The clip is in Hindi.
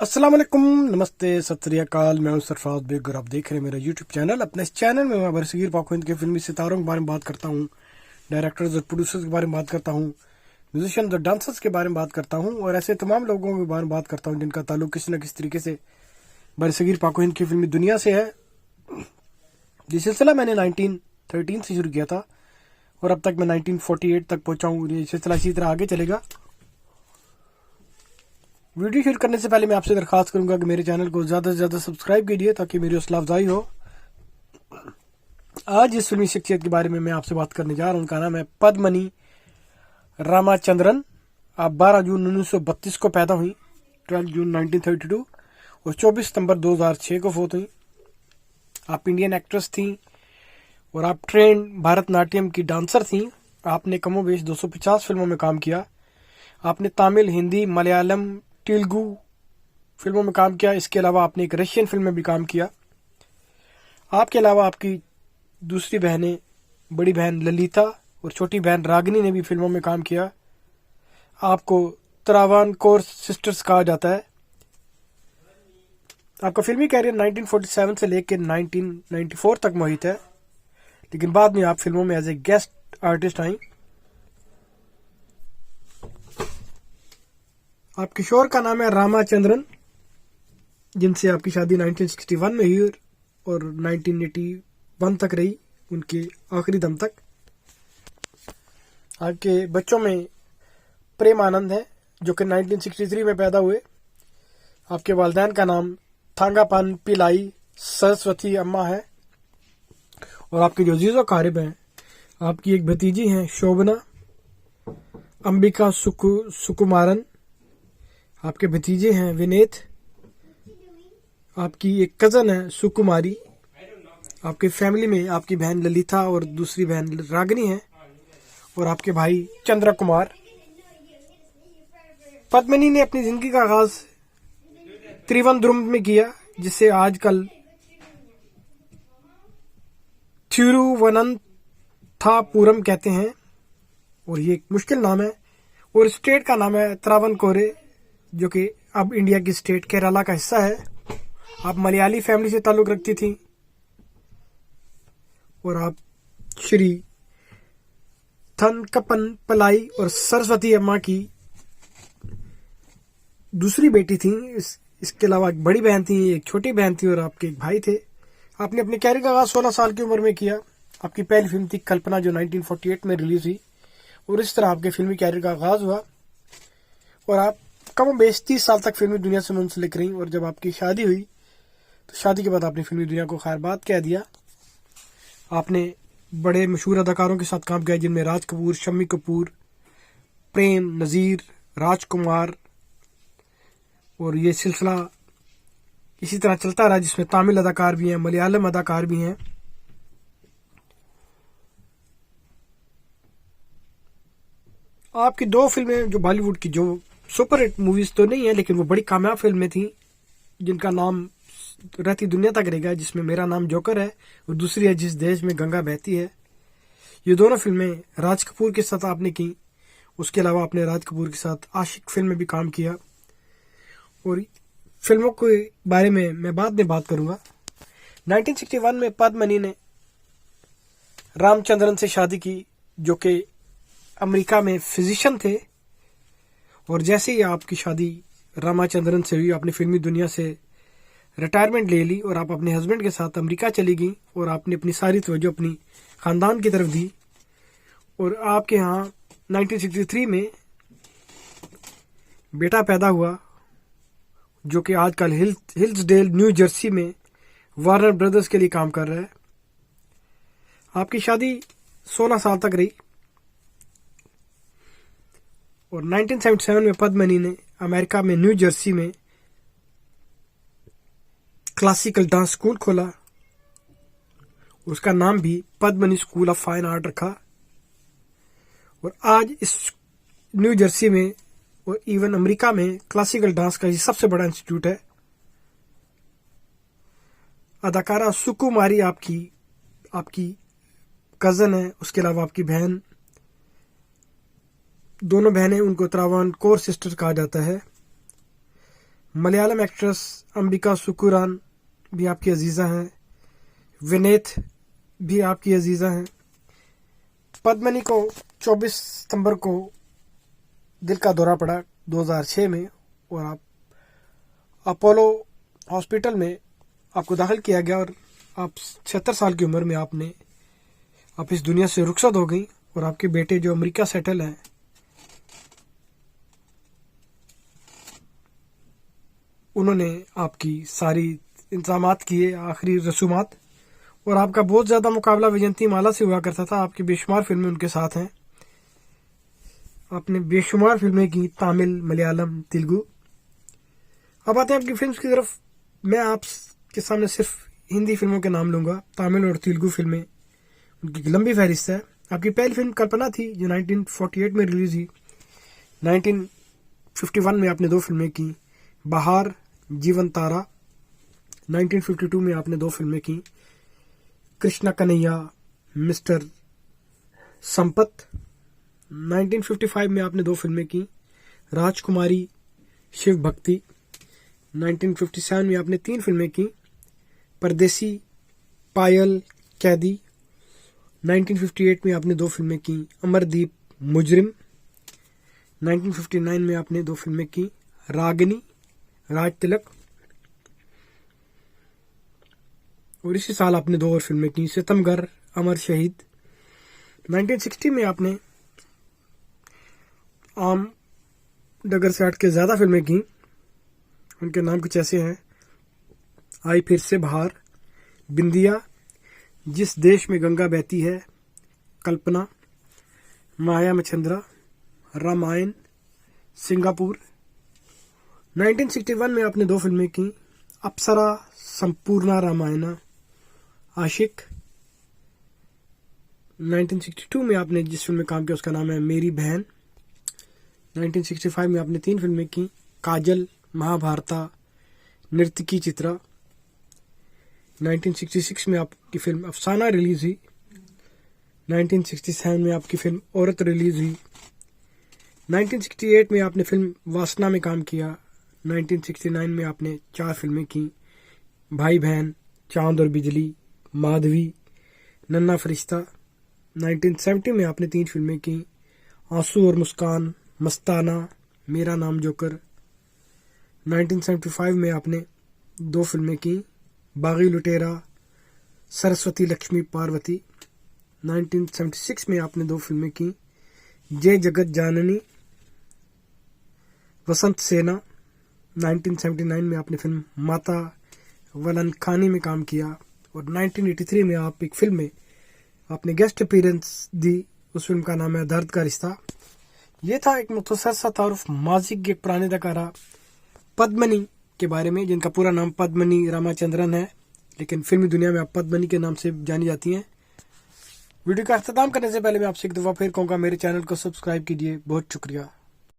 अस्सलाम वालेकुम, नमस्ते, सत श्री अकाल। मैं हूं सरफराज बेग और आप देख रहे हैं मेरा यूट्यूब चैनल। अपने इस चैनल में मैं बरसगीर पाक हिंद के फिल्मी सितारों के बारे में बात करता हूं, डायरेक्टर्स और प्रोड्यूसर्स के बारे में बात करता हूं, म्यूजिशियन और डांसर्स के बारे में बात करता हूं और ऐसे तमाम लोगों के बारे में बात करता हूं जिनका ताल्लुक किसी न किसी तरीके से बरसगीर पाक हिंद की फिल्मी दुनिया से है। ये सिलसिला मैंने 1913 से शुरू किया था और अब तक मैं 1948 तक पहुंचा हूँ। ये सिलसिला इसी तरह आगे चलेगा। वीडियो शुरू करने से पहले मैं आपसे दरखास्त करूंगा कि मेरे चैनल को ज़्यादा से ज़्यादा सब्सक्राइब कीजिए ताकि मेरी हौसला अफजाई हो। आज जिस फिल्मी शख्सियत के बारे में मैं आपसे बात करने जा रहा हूं उनका नाम है पद्मिनी रामाचंद्रन। आप 12 जून 1932 को पैदा हुई, 12 जून 1932 और 24 सितंबर 2006 को फोत हुई। आप इंडियन एक्ट्रेस थी और आप ट्रेंड भारतनाट्यम की डांसर थी। आपने कमोबेश 250 फिल्मों में काम किया। आपने तमिल, हिंदी, मलयालम, तेलुगु फिल्मों में काम किया। इसके अलावा आपने एक रशियन फिल्म में भी काम किया। आपके अलावा आपकी दूसरी बहनें, बड़ी बहन ललिता और छोटी बहन रागिनी ने भी फिल्मों में काम किया। आपको त्रावणकोर सिस्टर्स कहा जाता है। आपका फिल्मी कैरियर 1947 से लेकर 1994 तक मोहित है, लेकिन बाद में आप फिल्मों में एज ए गेस्ट आर्टिस्ट आई। आपके शोहर का नाम है रामाचंद्रन, जिनसे आपकी शादी 1961 में हुई और 1981 तक रही, उनके आखिरी दम तक। आपके बच्चों में प्रेम आनंद है जो कि 1963 में पैदा हुए। आपके वालिदैन का नाम थांगापान पिलाई सरस्वती अम्मा है और आपके जो अजीज़ व क़ारिब हैं, आपकी एक भतीजी हैं शोभना अंबिका सुकुमारन। आपके भतीजे हैं विनेत। आपकी एक कज़न है सुकुमारी। आपके फैमिली में आपकी बहन ललिता और दूसरी बहन रागिनी है और आपके भाई चंद्र कुमार। पद्मिनी ने अपनी जिंदगी का आगाज त्रिवंद्रम में किया, जिसे आजकल थिरुवनंतपुरम कहते हैं और ये एक मुश्किल नाम है। और स्टेट का नाम है त्रावणकोरे, जो कि अब इंडिया की स्टेट केरला का हिस्सा है। आप मलयाली फैमिली से ताल्लुक रखती थी और आप श्री थनकपन पलाई और सरस्वती अम्मा की दूसरी बेटी थी। इसके अलावा एक बड़ी बहन थी, एक छोटी बहन थी और आपके एक भाई थे। आपने अपने कैरियर का आगाज 16 साल की उम्र में किया। आपकी पहली फिल्म थी कल्पना, जो 1948 में रिलीज हुई और इस तरह आपके फिल्मी कैरियर का आगाज हुआ और आप कम बेश 30 साल तक फिल्मी दुनिया से मुंसलिक रही। और जब आपकी शादी हुई तो शादी के बाद आपने फिल्मी दुनिया को खैरबाद कह दिया। आपने बड़े मशहूर अदाकारों के साथ काम किया, जिनमें राज कपूर, शम्मी कपूर, प्रेम नज़ीर, राजकुमार, और ये सिलसिला इसी तरह चलता रहा, जिसमें तमिल अदाकार भी हैं, मलयालम अदाकार भी हैं। आपकी 2 फिल्में जो बॉलीवुड की जो सुपर हिट मूवीज तो नहीं है, लेकिन वो बड़ी कामयाब फिल्में थी, जिनका नाम रहती दुनिया तक रहेगा, जिसमें मेरा नाम जोकर है और दूसरी है जिस देश में गंगा बहती है। ये दोनों फिल्में राज कपूर के साथ आपने की। उसके अलावा आपने राज कपूर के साथ आशिक फिल्म में भी काम किया और फिल्मों के बारे में मैं बाद में बात करूंगा। 1961 में पद्मिनी ने रामचंद्रन से शादी की, जो कि अमेरिका में फिजिशियन थे। और जैसे ही आपकी शादी रामाचंद्रन से हुई, आपने फिल्मी दुनिया से रिटायरमेंट ले ली और आप अपने हस्बैंड के साथ अमेरिका चली गई और आपने अपनी सारी तवज्जो अपनी खानदान की तरफ दी। और आपके यहाँ 1963 में बेटा पैदा हुआ, जो कि आजकल हिल्सडेल न्यू जर्सी में वार्नर ब्रदर्स के लिए काम कर रहा है। आपकी शादी 16 साल तक रही और 1977 में पद्मिनी ने अमेरिका में न्यू जर्सी में क्लासिकल डांस स्कूल खोला। उसका नाम भी Padmini school of fine art रखा और आज इस न्यू जर्सी में और इवन अमेरिका में क्लासिकल डांस का ये सबसे बड़ा इंस्टीट्यूट है। अदाकारा सुकुमारी आपकी कज़न है। उसके अलावा आपकी बहन, दोनों बहनें, उनको त्रावणकोर सिस्टर कहा जाता है। मलयालम एक्ट्रेस अंबिका सुकुरान भी आपकी अजीज़ा हैं। विनेथ भी आपकी अजीज़ा हैं। पद्मनी को 24 सितंबर को दिल का दौरा पड़ा 2006 में, और आप अपोलो हॉस्पिटल में आपको दाखिल किया गया, और आप 76 साल की उम्र में आप इस दुनिया से रुखसत हो गई। और आपके बेटे जो अमेरिका सेटल हैं, उन्होंने आपकी सारी इंतजामात किए, आखिरी रसूमात। और आपका बहुत ज़्यादा मुकाबला वैजयंती माला से हुआ करता था। आपकी बेशुमार फिल्में उनके साथ हैं। आपने बेशुमार फिल्में की, तमिल, मलयालम, तेलुगु। अब आते हैं आपकी फिल्म्स की तरफ। मैं आपके सामने सिर्फ हिंदी फिल्मों के नाम लूंगा। तमिल और तेलुगु फिल्में उनकी लंबी फहरिस्त है। आपकी पहली फिल्म कल्पना थी, जो 1948 में रिलीज हुई। 1951 में आपने 2 फिल्में की, बहार, जीवन तारा। 1952 में आपने 2 फिल्में की, कृष्णा कन्हैया, मिस्टर संपत। 1955 में आपने 2 फिल्में की, राजकुमारी, शिव भक्ति। 1957 में आपने 3 फिल्में की, परदेसी, पायल, कैदी। 1958 में आपने 2 फिल्में की, अमरदीप, मुजरिम। 1959 में आपने 2 फिल्में की, रागिनी, राज तिलक। और इसी साल आपने 2 और फिल्में की, सितमगर, अमर शहीद। 1960 में आपने आम डगर से हट के ज़्यादा फिल्में की। उनके नाम कुछ ऐसे हैं: आई फिर से बहार, बिंदिया, जिस देश में गंगा बहती है, कल्पना, माया मछंद्रा, रामायण, सिंगापुर। 1961 में आपने 2 फिल्में की, अप्सरा, संपूर्णा रामायणा, आशिक। 1962 में आपने जिस फिल्म में काम किया उसका नाम है मेरी बहन। 1965 में आपने 3 फिल्में की, काजल, महाभारता, नर्तकी चित्रा। 1966 में आपकी फिल्म अफसाना रिलीज हुई। 1967 में आपकी फिल्म औरत रिलीज हुई। 1968 में आपने फिल्म वासना में काम किया। 1969 में आपने 4 फिल्में की, भाई बहन, चांद और बिजली, माधवी, नन्हा फरिश्ता। 1970 में आपने 3 फिल्में की, आंसू और मुस्कान, मस्ताना, मेरा नाम जोकर। 1975 में आपने 2 फिल्में की, बागी लुटेरा, सरस्वती लक्ष्मी पार्वती। 1976 में आपने 2 फिल्में की, जय जगत जननी, वसंत सेना। 1979 में आपने फिल्म माता वलनखानी में काम किया। और 1983 में आप एक फिल्म में आपने गेस्ट अपीयरेंस दी, उस फिल्म का नाम है दर्द का रिश्ता। ये था एक मुख्तसर सा तारुफ माजी के एक पुराने अदाकारा पद्मनी के बारे में, जिनका पूरा नाम पद्मनी रामाचंद्रन है, लेकिन फिल्मी दुनिया में आप पद्मनी के नाम से जानी जाती हैं। वीडियो का अख्ताम करने से पहले मैं आपसे एक दफ़ा फिर कहूँगा, मेरे चैनल को सब्सक्राइब कीजिए। बहुत शुक्रिया।